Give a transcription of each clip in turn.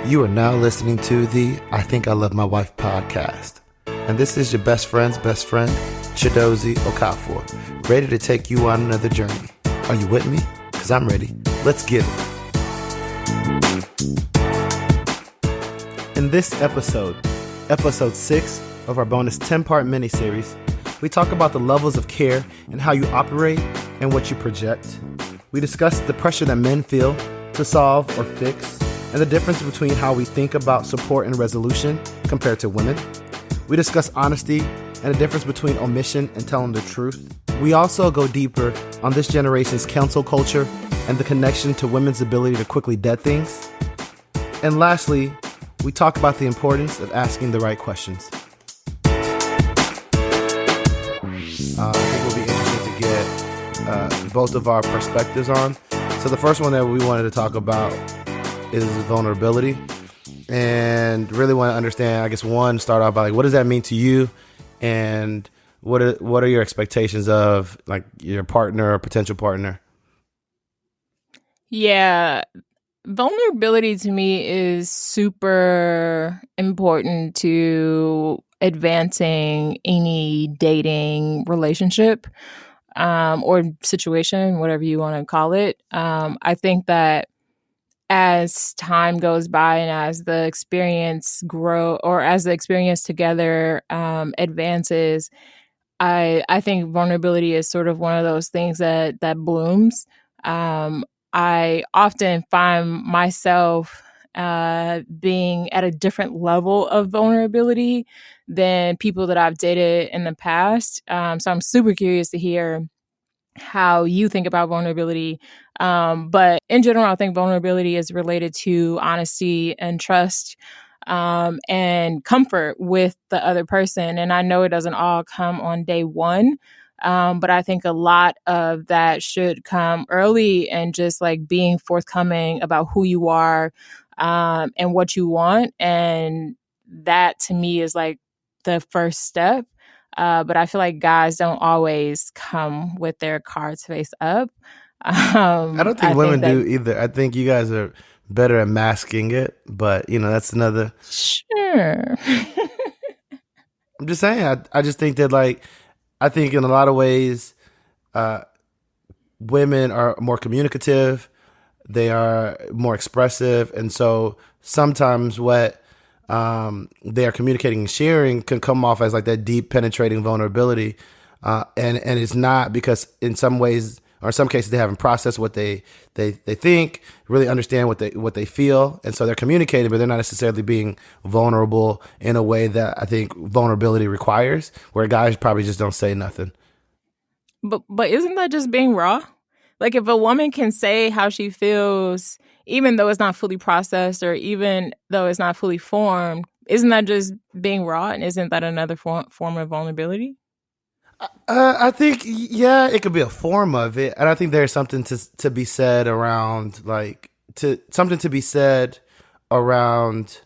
You are now listening to the I Think I Love My Wife podcast. And this is your best friend's best friend, Chidozie Okafor, ready to take you on another journey. Are you with me? Because I'm ready. Let's get it. In this episode 6 of our bonus 10-part mini-series, we talk about the levels of care and how you operate and what you project. We discuss the pressure that men feel to solve or fix, and the difference between how we think about support and resolution compared to women. We discuss honesty and the difference between omission and telling the truth. We also go deeper on this generation's cancel culture and the connection to women's ability to quickly dead things. And lastly, we talk about the importance of asking the right questions. I think it'll be interesting to get both of our perspectives on. So the first one that we wanted to talk about is vulnerability, and really want to understand, I guess, one, start off by like, what does that mean to you, and what are your expectations of like your partner or potential partner? Yeah, vulnerability to me is super important to advancing any dating relationship or situation, whatever you want to call it. I think that as time goes by and as the experience together advances, I think vulnerability is sort of one of those things that blooms. I often find myself being at a different level of vulnerability than people that I've dated in the past. So I'm super curious to hear how you think about vulnerability. But in general, I think vulnerability is related to honesty and trust and comfort with the other person. And I know it doesn't all come on day one, but I think a lot of that should come early, and just like being forthcoming about who you are and what you want. And that to me is like the first step. But I feel like guys don't always come with their cards face up. I don't think women do either. I think you guys are better at masking it, but you know, that's another. Sure. I'm just saying, I just think that, like, I think in a lot of ways, women are more communicative, they are more expressive, and so sometimes what they are communicating and sharing can come off as like that deep, penetrating vulnerability, and it's not, because in some ways, or in some cases, they haven't processed what they think, really understand what they feel, and so they're communicating, but they're not necessarily being vulnerable in a way that I think vulnerability requires, where guys probably just don't say nothing. But isn't that just being raw? Like, if a woman can say how she feels, even though it's not fully processed or even though it's not fully formed, isn't that just being raw? And isn't that another form of vulnerability? I think, yeah, it could be a form of it. And I think there's something to be said around, like, to be said around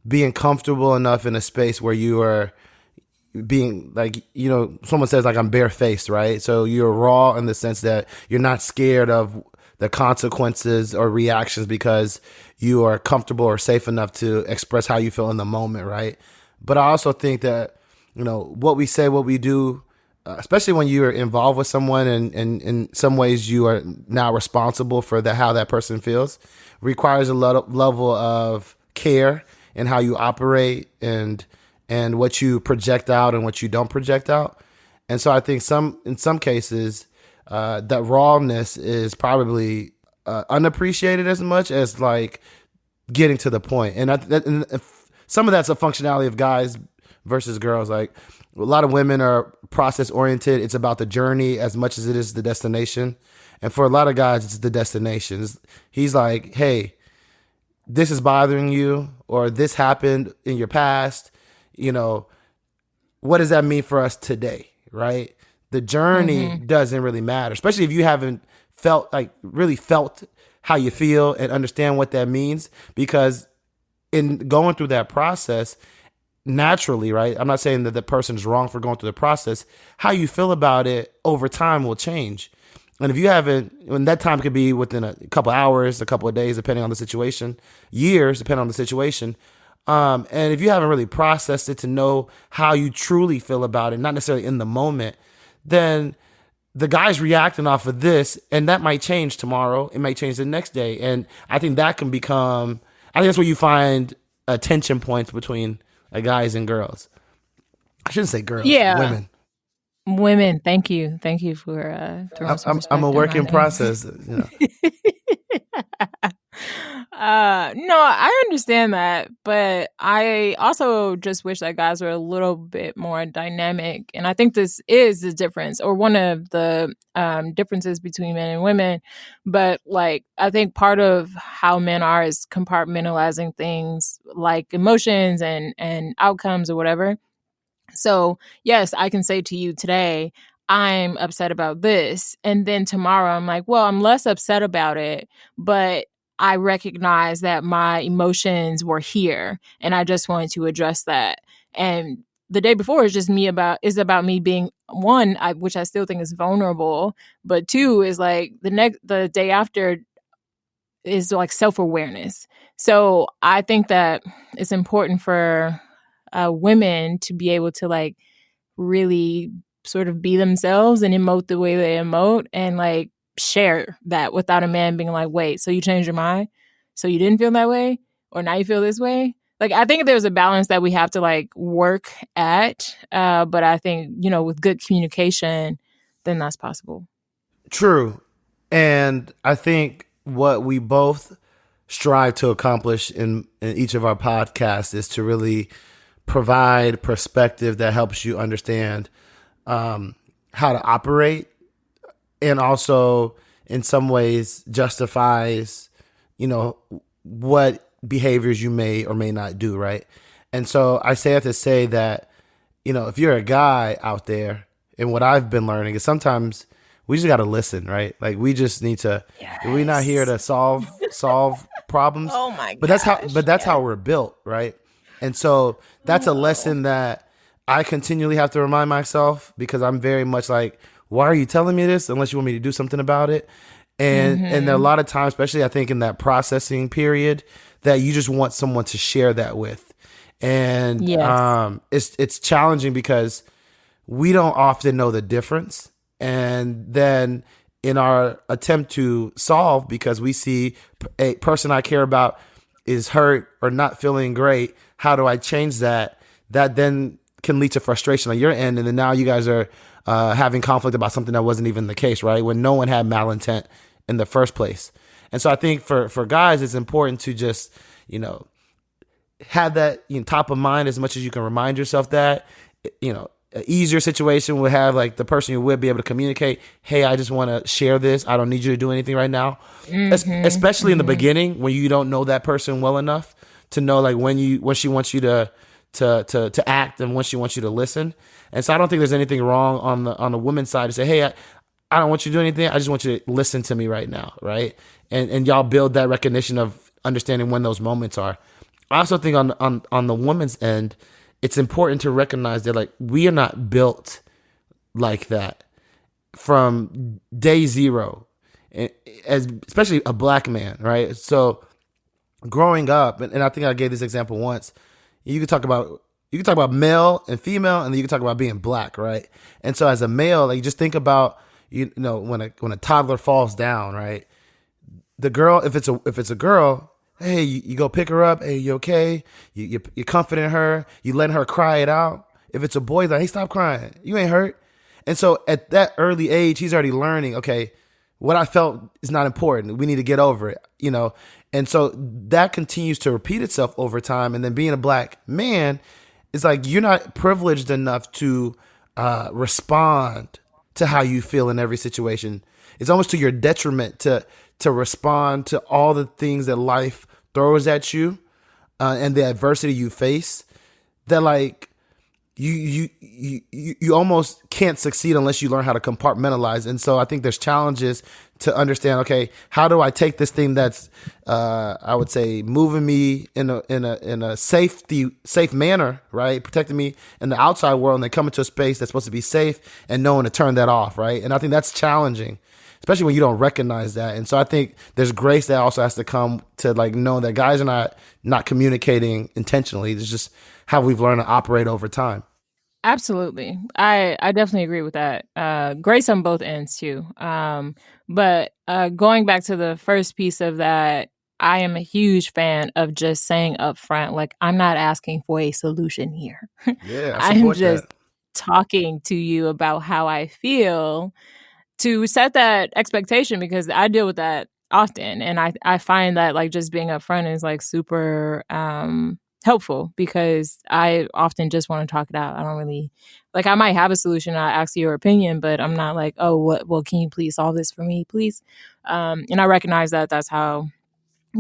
being comfortable enough in a space where you are being, like, you know, someone says, like, I'm barefaced, right? So you're raw in the sense that you're not scared of the consequences or reactions because you are comfortable or safe enough to express how you feel in the moment, right? But I also think that, you know, what we say, what we do, especially when you're involved with someone and in some ways you are now responsible for how that person feels, requires a level of care in how you operate and what you project out and what you don't project out. And so I think in some cases, that rawness is probably unappreciated as much as like getting to the point. And some of that's a functionality of guys versus girls. Like, a lot of women are process oriented. It's about the journey as much as it is the destination. And for a lot of guys, it's the destination. He's like, hey, this is bothering you, or this happened in your past. You know, what does that mean for us today, right? The journey doesn't really matter, especially if you haven't felt how you feel and understand what that means, because in going through that process, naturally, right? I'm not saying that the person is wrong for going through the process. How you feel about it over time will change. And if you haven't, and that time could be within a couple hours, a couple of days, depending on the situation, years, depending on the situation. And if you haven't really processed it to know how you truly feel about it, not necessarily in the moment, then the guy's reacting off of this, and that might change tomorrow. It might change the next day. And I think that can become, I think that's where you find tension points between guys and girls. I shouldn't say girls, Yeah. women. Women, thank you for throwing some respect I'm a on work my in name. process. No, I understand that, but I also just wish that guys were a little bit more dynamic, and I think this is the difference, or one of the differences between men and women. But like, I think part of how men are is compartmentalizing things like emotions and outcomes or whatever. So, yes, I can say to you today, I'm upset about this. And then tomorrow, I'm like, well, I'm less upset about it, but I recognize that my emotions were here and I just wanted to address that. And the day before is about me being one, which I still think is vulnerable, but two is like the day after is like self-awareness. So I think that it's important for women to be able to like really sort of be themselves and emote the way they emote and like share that without a man being like, wait, so you changed your mind? So you didn't feel that way? Or now you feel this way? Like, I think there's a balance that we have to like work at. But I think, with good communication, then that's possible. True. And I think what we both strive to accomplish in each of our podcasts is to really provide perspective that helps you understand how to operate, and also in some ways justifies, what behaviors you may or may not do, right? And so I say that to say that, if you're a guy out there, and what I've been learning is sometimes we just got to listen, right? Like, we just need to, we're not here to solve problems. Oh my god. But that's how we're built, right? And so that's a lesson that I continually have to remind myself, because I'm very much like, why are you telling me this unless you want me to do something about it? And there are a lot of times, especially I think in that processing period, that you just want someone to share that with. And it's challenging because we don't often know the difference. And then in our attempt to solve, because we see a person I care about is hurt or not feeling great, how do I change that? That then can lead to frustration on your end. And then now you guys are having conflict about something that wasn't even the case, right? When no one had malintent in the first place. And so I think for guys, it's important to just, have that top of mind as much as you can remind yourself that, an easier situation would have like the person you would be able to communicate, hey, I just want to share this. I don't need you to do anything right now. Especially in the beginning when you don't know that person well enough to know like when she wants you to act and when she wants you to listen. And so I don't think there's anything wrong on the woman's side to say, hey, I don't want you to do anything. I just want you to listen to me right now. Right. And y'all build that recognition of understanding when those moments are. I also think on the woman's end, it's important to recognize that like we are not built like that from day zero, especially a black man, right? So growing up, and I think I gave this example once, you could talk about male and female, and then you can talk about being black, right? And so as a male, like just think about when a toddler falls down, right? The girl, if it's a girl, hey, you go pick her up. Hey, you okay? You're comforting her. You letting her cry it out. If it's a boy, like, hey, stop crying. You ain't hurt. And so at that early age, he's already learning, okay, what I felt is not important. We need to get over it, And so that continues to repeat itself over time. And then being a black man, it's like you're not privileged enough to respond to how you feel in every situation. It's almost to your detriment to respond to all the things that life throws at you and the adversity you face, that like you almost can't succeed unless you learn how to compartmentalize. And so I think there's challenges to understand, okay, how do I take this thing that's I would say moving me in a safe manner, right, protecting me in the outside world, and then come into a space that's supposed to be safe and knowing to turn that off, right? And I think that's challenging. especially when you don't recognize that. And so I think there's grace that also has to come to like know that guys are not communicating intentionally. It's just how we've learned to operate over time. Absolutely. I definitely agree with that. Grace on both ends too. But going back to the first piece of that, I am a huge fan of just saying up front, like, I'm not asking for a solution here. Yeah, I I'm support just that. talking to you about how I feel to set that expectation, because I deal with that often, and I find that like just being upfront is like super helpful, because I often just want to talk it out. I don't really like, I might have a solution, I ask your opinion, but I'm not like, oh, what, well, can you please solve this for me, please? And I recognize that that's how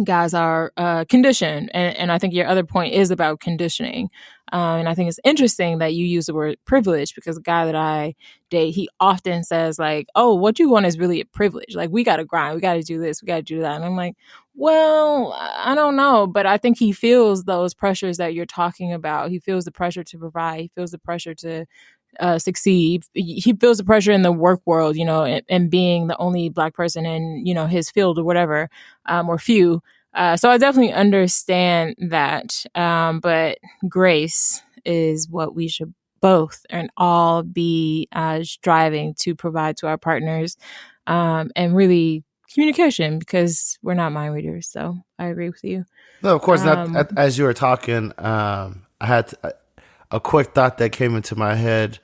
guys are conditioned. And I think your other point is about conditioning. And I think it's interesting that you use the word privilege, because the guy that I date, he often says like, oh, what you want is really a privilege. Like, we got to grind, we got to do this, we got to do that. And I'm like, well, I don't know. But I think he feels those pressures that you're talking about. He feels the pressure to provide. He feels the pressure to succeed. He feels the pressure in the work world, you know, and being the only Black person in, you know, his field or whatever, or few. So I definitely understand that. But grace is what we should both and all be striving to provide to our partners, and really communication, because we're not mind readers. So I agree with you. No, of course not. Um, As you were talking, I had a quick thought that came into my head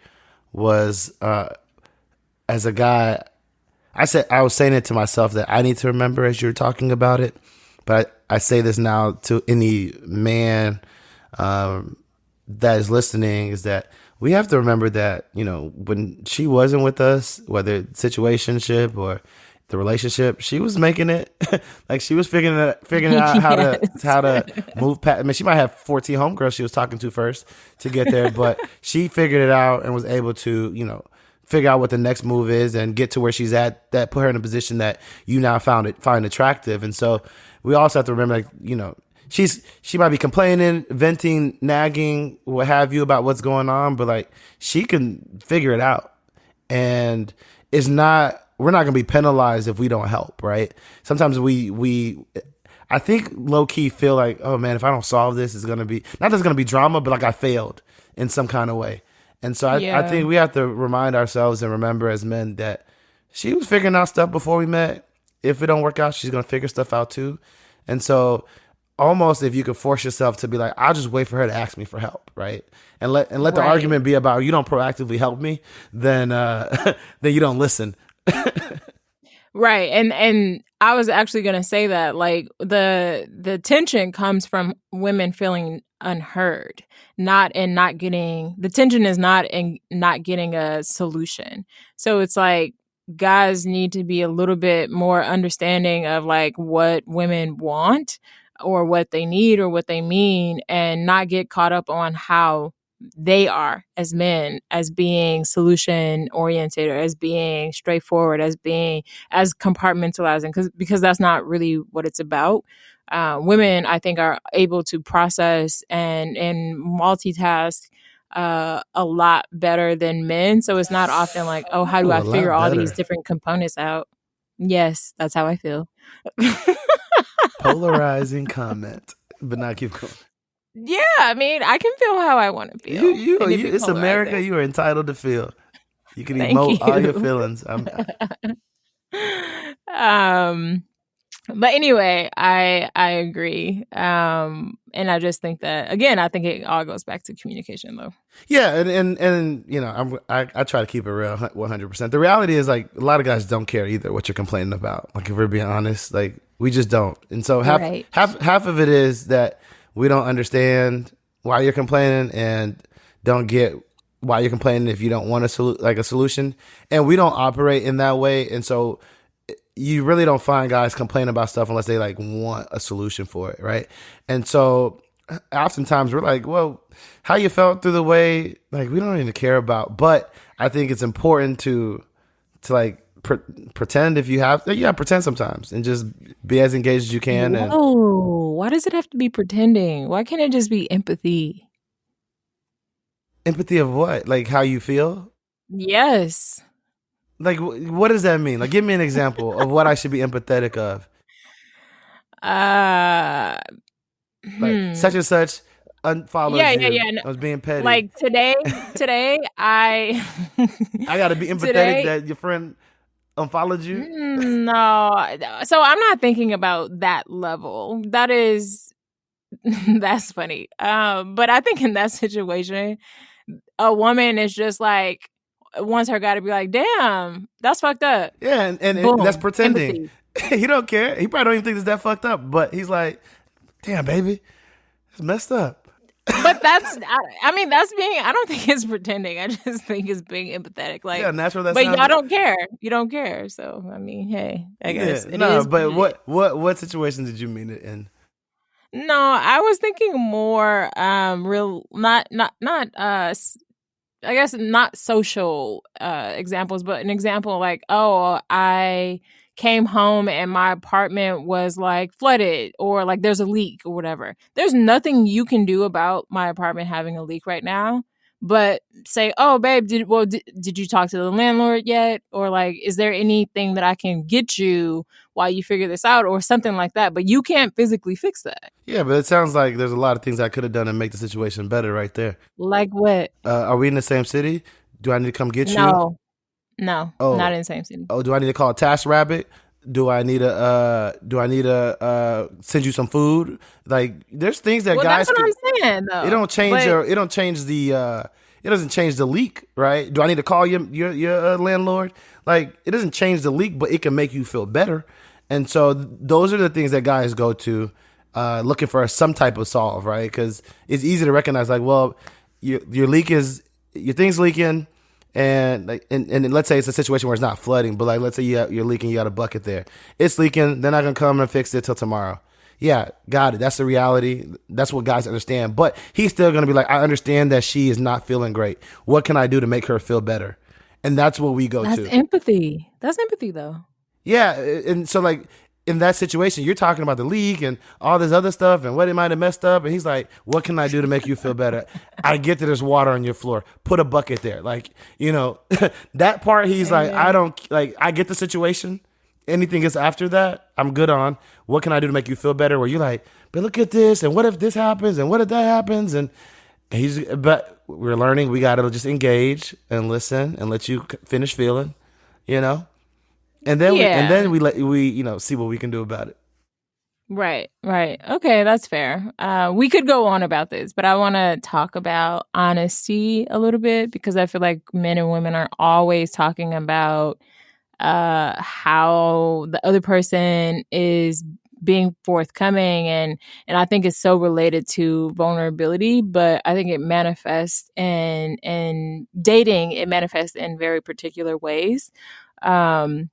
was as a guy, I was saying it to myself that I need to remember as you were talking about it, but I say this now to any man that is listening, is that we have to remember that, you know, when she wasn't with us, whether situationship or the relationship, she was making it. Like she was figuring out yes. how to move past. I mean, she might have 14 homegirls she was talking to first to get there, but she figured it out and was able to, you know, figure out what the next move is and get to where she's at, that put her in a position that you now find attractive. And so we also have to remember, like, you know, she might be complaining, venting, nagging, what have you, about what's going on, but like she can figure it out. And it's not we're not gonna be penalized if we don't help, right? Sometimes we I think low key feel like, oh man, if I don't solve this, it's gonna be not that it's gonna be drama, but like I failed in some kind of way. And so I Yeah. think we have to remind ourselves and remember as men that she was figuring out stuff before we met. If it don't work out, she's gonna figure stuff out too. And so almost if you could force yourself to be like, I'll just wait for her to ask me for help, right? And let the Right. argument be about you don't proactively help me, then then you don't listen. Right. And I was actually going to say that like the tension comes from women feeling unheard, not in not getting the tension is not in not getting a solution. So it's like guys need to be a little bit more understanding of like what women want or what they need or what they mean, and not get caught up on how they are as men, as being solution oriented, or as being straightforward, as being as compartmentalizing, because that's not really what it's about. Women, I think, are able to process and multitask a lot better than men. So it's not often like, oh, how do Ooh, I a figure lot all these better. different components out? Yes, that's how I feel. Polarizing comment, but not keep going. Yeah, I mean, I can feel how I want to feel, and if it's It's America. polarizing, You are entitled to feel. You can thank emote all your you. feelings. um but anyway, I agree. And I just think that, again, I think it all goes back to communication though. Yeah, and you know, I try to keep it real 100%. The reality is like a lot of guys don't care either what you're complaining about. Like if we're being honest, like we just don't. And so Right. half of it is that we don't understand why you're complaining and don't get why you're complaining if you don't want a solution. And we don't operate in that way. And so you really don't find guys complain about stuff unless they like want a solution for it, right? And so oftentimes we're like, well, how you felt through the way, like we don't even care about. But I think it's important to like pretend if you have, yeah, pretend sometimes and just be as engaged as you can. And Whoa, why does it have to be pretending? Why can't it just be empathy? empathy of what, like how you feel. Yes. Like, what does that mean? Like, give me an example of what I should be empathetic of. Uh, Like, such hmm. and such unfollows Yeah, yeah, you. yeah. No, I was being petty. like today, I I got to be empathetic today. that your friend unfollowed you. No, so I'm not thinking about that level. That is, that's funny. But I think in that situation, a woman is just like wants her guy to be like, "Damn, that's fucked up." Yeah, and that's Boom, pretending. empathy. He don't care. He probably don't even think it's that fucked up. But he's like, damn, baby, it's messed up. But I mean, that's being. I don't think it's pretending. I just think it's being empathetic. Yeah, Like, natural that but y'all sounds. don't care. You don't care. So I mean, hey, I Yeah, guess it no, is what but it is. what situation did you mean it in? No, I was thinking more real, I guess not social examples, but an example like, oh, I came home and my apartment was like flooded or like there's a leak or whatever. There's nothing you can do about my apartment having a leak right now. But say, oh, babe, did you talk to the landlord yet? Or like, is there anything that I can get you while you figure this out or something like that? But you can't physically fix that. Yeah, but it sounds like there's a lot of things I could have done to make the situation better right there. Like what? Are we in the same city? Do I need to come get you? No, no, not Oh, in the same city. oh, do I need to call a Task Rabbit? Do I need to send you some food? Like, there's things that Well, that's guys what could. I'm saying It though. don't change But your. It don't change the. It doesn't change the leak, right? Do I need to call your landlord? Like, it doesn't change the leak, but it can make you feel better. And so those are the things that guys go to, looking for some type of solve, right? Because it's easy to recognize, like, well, your leak is your thing's leaking, and like, and let's say it's a situation where it's not flooding, but like, let's say you're leaking, you got a bucket there, it's leaking, they're not gonna come and fix it till tomorrow. Yeah, got it. That's the reality. That's what guys understand. But he's still gonna be like, I understand that she is not feeling great. What can I do to make her feel better? And that's what we go that's to. empathy. That's empathy though. Yeah, and so like in that situation, you're talking about the league and all this other stuff and what it might have messed up, and he's like, "What can I do to make you feel better?" I get that there's water on your floor. Put a bucket there, like that part. He's like, "I Amen. don't like." I get the situation. Anything is after that, I'm good on. What can I do to make you feel better? Where you're like, "But look at this, and what if this happens, and what if that happens?" And but we're learning. We got to just engage and listen and let you finish feeling, you know. Yeah. We let we see what we can do about it. Right. Right. Okay, that's fair. We could go on about this, but I want to talk about honesty a little bit because I feel like men and women are always talking about how the other person is being forthcoming and I think it's so related to vulnerability, but I think it manifests in dating, it manifests in very particular ways. Um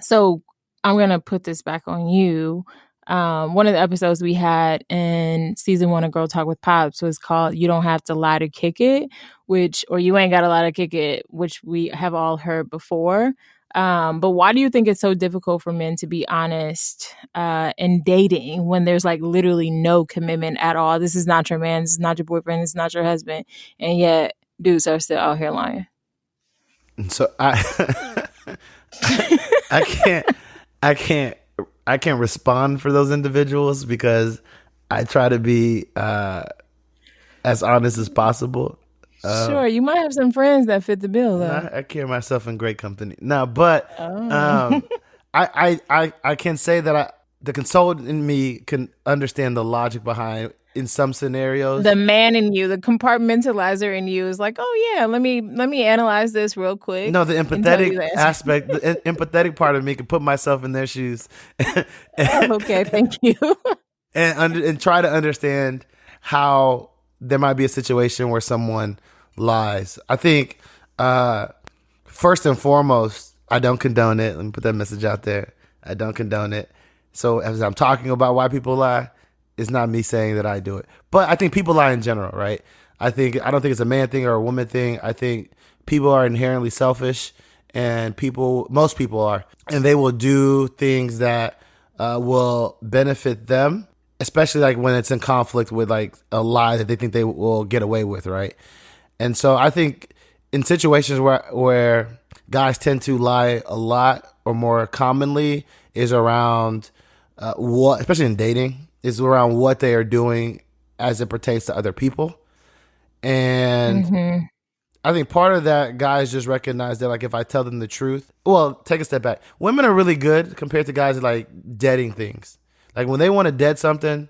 so I'm gonna put this back on you. One of the episodes we had in season one of Girl Talk with Pops was called "You Don't Have to Lie to Kick It," which or "You Ain't Got to Lie to Kick It," which we have all heard before. But why do you think it's so difficult for men to be honest in dating when there's like literally no commitment at all? This is not your man. This is not your boyfriend. This is not your husband, and yet dudes are still out here lying. And so I can't I can't I can't respond for those individuals because I try to be as honest as possible. Sure, you might have some friends that fit the bill though. I carry myself in great company. No, but Oh. um, I can say that the consultant in me can understand the logic behind in some scenarios. The man in you, the compartmentalizer in you is like, "Oh yeah, let me analyze this real quick No, the and tell empathetic you the answer." aspect, the empathetic part of me can put myself in their shoes Oh, okay, thank you. and try to understand how there might be a situation where someone lies. I think first and foremost, I don't condone it. Let me put that message out there. I don't condone it. So as I'm talking about why people lie, it's not me saying that I do it. But I think people lie in general, right? I don't think it's a man thing or a woman thing. I think people are inherently selfish, and most people are, and they will do things that will benefit them, especially like when it's in conflict with like a lie that they think they will get away with, right? And so I think in situations where guys tend to lie a lot or more commonly is around what, especially in dating, is around what they are doing as it pertains to other people. And Mm-hmm. I think part of that, guys just recognize that, like, if I tell them the truth, well, take a step back. Women are really good compared to guys at, like, deading things. Like, when they want to dead something,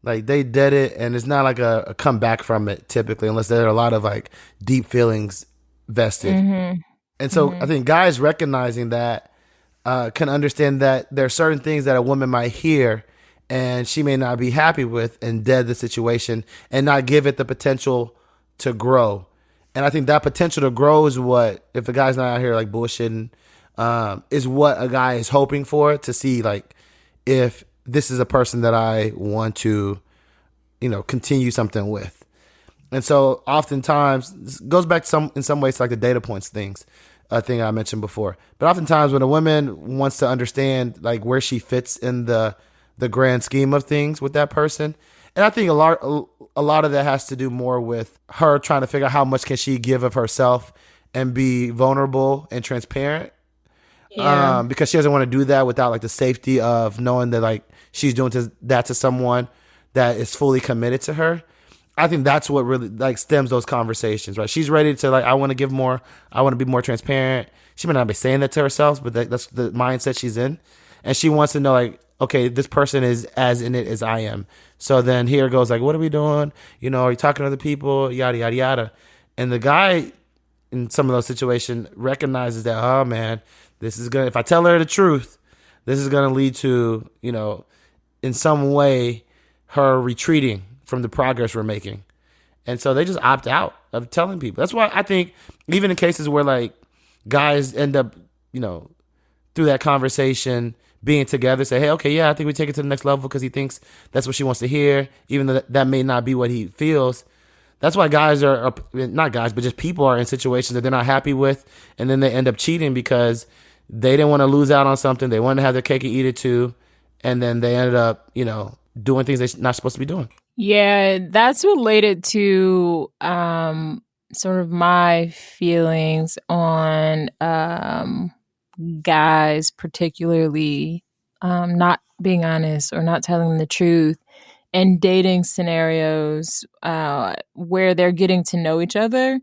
like, they dead it, and it's not like a comeback from it typically, unless there are a lot of, like, deep feelings vested. Mm-hmm. And so I Mm-hmm. think guys recognizing that can understand that there are certain things that a woman might hear and she may not be happy with and dead the situation and not give it the potential to grow. And I think that potential to grow is what, if the guy's not out here like bullshitting, is what a guy is hoping for, to see like if this is a person that I want to, continue something with. And so oftentimes this goes back to in some ways to like the data points thing I mentioned before. But oftentimes when a woman wants to understand like where she fits in the grand scheme of things with that person, and I think a lot of that has to do more with her trying to figure out how much can she give of herself and be vulnerable and transparent, Yeah. because she doesn't want to do that without like the safety of knowing that like she's doing that to someone that is fully committed to her. I think that's what really like stems those conversations, right? She's ready to like, I want to give more. I want to be more transparent. She may not be saying that to herself, but that's the mindset she's in. And she wants to know like, okay, this person is as in it as I am. So then here goes like, what are we doing? Are you talking to other people? Yada, yada, yada. And the guy in some of those situations recognizes that, oh man, if I tell her the truth, this is going to lead to, in some way her retreating from the progress we're making. And so they just opt out of telling people. That's why I think even in cases where like guys end up, through that conversation being together, say, hey, okay, yeah, I think we take it to the next level because he thinks that's what she wants to hear, even though that may not be what he feels. That's why guys are not guys, but just people are in situations that they're not happy with, and then they end up cheating because they didn't want to lose out on something. They wanted to have their cake and eat it too, and then they ended up, doing things they're not supposed to be doing. Yeah, that's related to sort of my feelings on guys, particularly not being honest or not telling the truth, and dating scenarios where they're getting to know each other.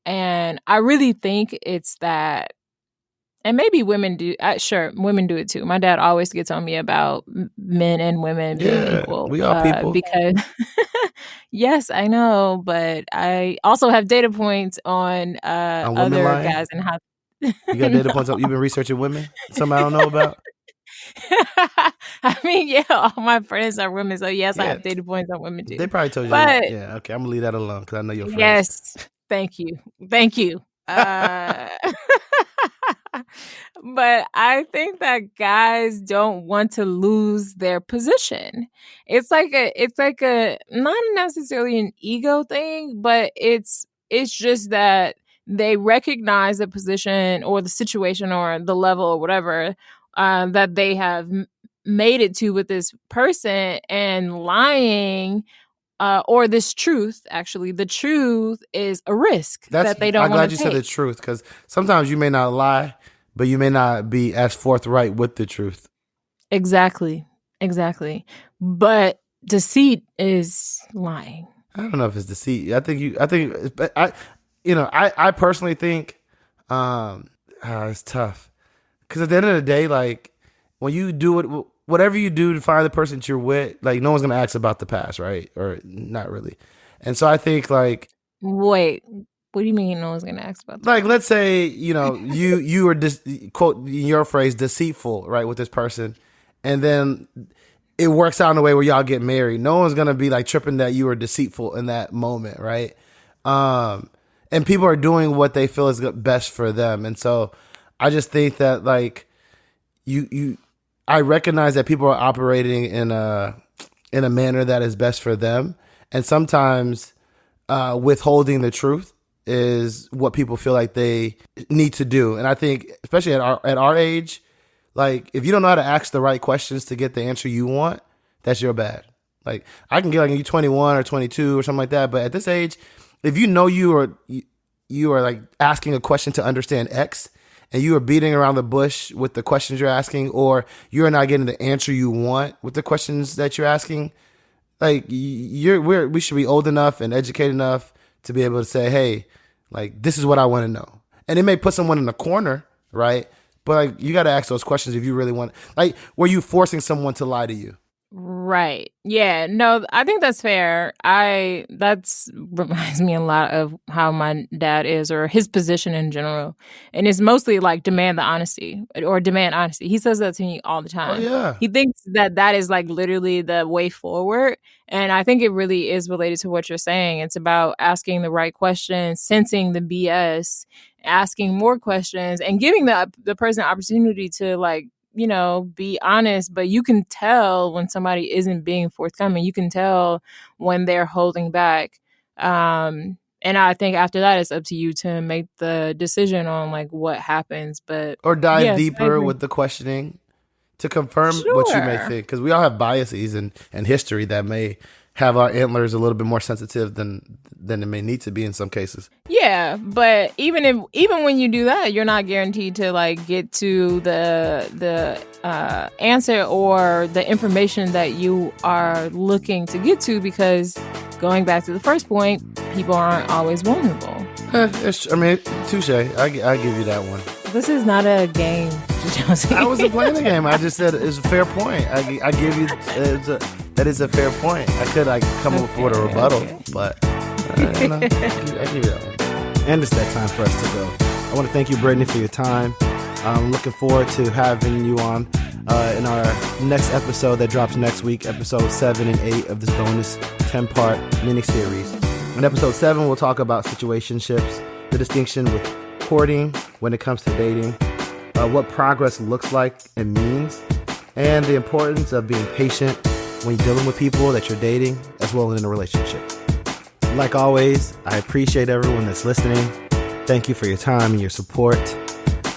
And I really think it's that, and maybe women do, sure, women do it too. My dad always gets on me about men and women being Yeah, equal we are people. because, yes, I know, but I also have data points on On women other lying. guys and how. You got data points. You've been researching women. Something I don't know about. I mean, yeah, all my friends are women, so yes, I Yeah, have data points on women they too. probably told you. But Yeah, okay, I'm gonna leave that alone because I know your friends. yes, thank you, thank you. Uh, but I think that guys don't want to lose their position. It's like a not necessarily an ego thing, but it's just that they recognize the position or the situation or the level or whatever that they have made it to with this person, and lying or this truth, actually, the truth is a risk that they don't I'm want glad to you said the take. truth, because sometimes you may not lie, but you may not be as forthright with the truth. Exactly. Exactly. But deceit is lying. I don't know if it's deceit. I personally think, it's tough because at the end of the day, like when you do it, whatever you do to find the person that you're with, like no one's gonna ask about the past, right? Or not really. And so I think like Wait, what do you mean no one's going to ask about the like past? let's say you were quote in your phrase deceitful, right, with this person, and then it works out in a way where y'all get married. No one's gonna be like tripping that you were deceitful in that moment, right? um and people are doing what they feel is best for them. And so I just think that like you I recognize that people are operating in a manner that is best for them, and sometimes withholding the truth is what people feel like they need to do. And I think, especially at our age, like if you don't know how to ask the right questions to get the answer you want, that's your bad. Like I can get like you 21 or 22 or something like that, but at this age, if you know you are like asking a question to understand X, and you are beating around the bush with the questions you're asking, or you're not getting the answer you want with the questions that you're asking, like we should be old enough and educated enough to be able to say, hey, like, this is what I want to know. And it may put someone in a corner, right? But like, you got to ask those questions if you really want. Like, were you forcing someone to lie to you? Right. Yeah. No, I think that's fair. That's reminds me a lot of how my dad is, or his position in general. And it's mostly like demand honesty. He says that to me all the Oh time. yeah. He thinks that is like literally the way forward. And I think it really is related to what you're saying. It's about asking the right questions, sensing the BS, asking more questions, and giving the person the opportunity to, like, be honest. But you can tell when somebody isn't being forthcoming. You can tell when they're holding back. And I think after that, it's up to you to make the decision on like what happens. But Or dive yes, I deeper agree. with the questioning to confirm what you may Sure. think, because we all have biases and history that may have our antlers a little bit more sensitive than it may need to be in some cases. Yeah, but even when you do that, you're not guaranteed to like get to the answer or the information that you are looking to get to, because going back to the first point, people aren't always vulnerable. Touche. I give you that one. This is not a game, Josie. I wasn't playing the game. I just said it's a fair point. I give you that is a fair point. I could come up with a rebuttal, but I give you that one. And it's that time for us to go. I want to thank you, Brittany, for your time. I'm looking forward to having you on in our next episode that drops next week, episode 7 and 8 of this bonus 10-part mini-series. In episode 7, we'll talk about situationships, the distinction with courting when it comes to dating, what progress looks like and means, and the importance of being patient when you're dealing with people that you're dating as well as in a relationship. Like always, I appreciate everyone that's listening. Thank you for your time and your support.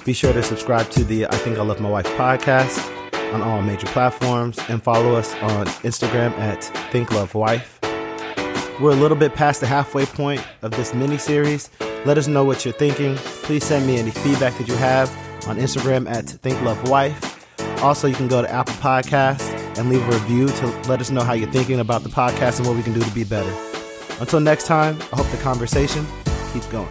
Be sure to subscribe to the I Think I Love My Wife podcast on all major platforms, and follow us on Instagram at ThinkLoveWife. We're a little bit past the halfway point of this mini-series. Let us know what you're thinking. Please send me any feedback that you have on Instagram at ThinkLoveWife. Also, you can go to Apple Podcasts and leave a review to let us know how you're thinking about the podcast and what we can do to be better. Until next time, I hope the conversation keeps going.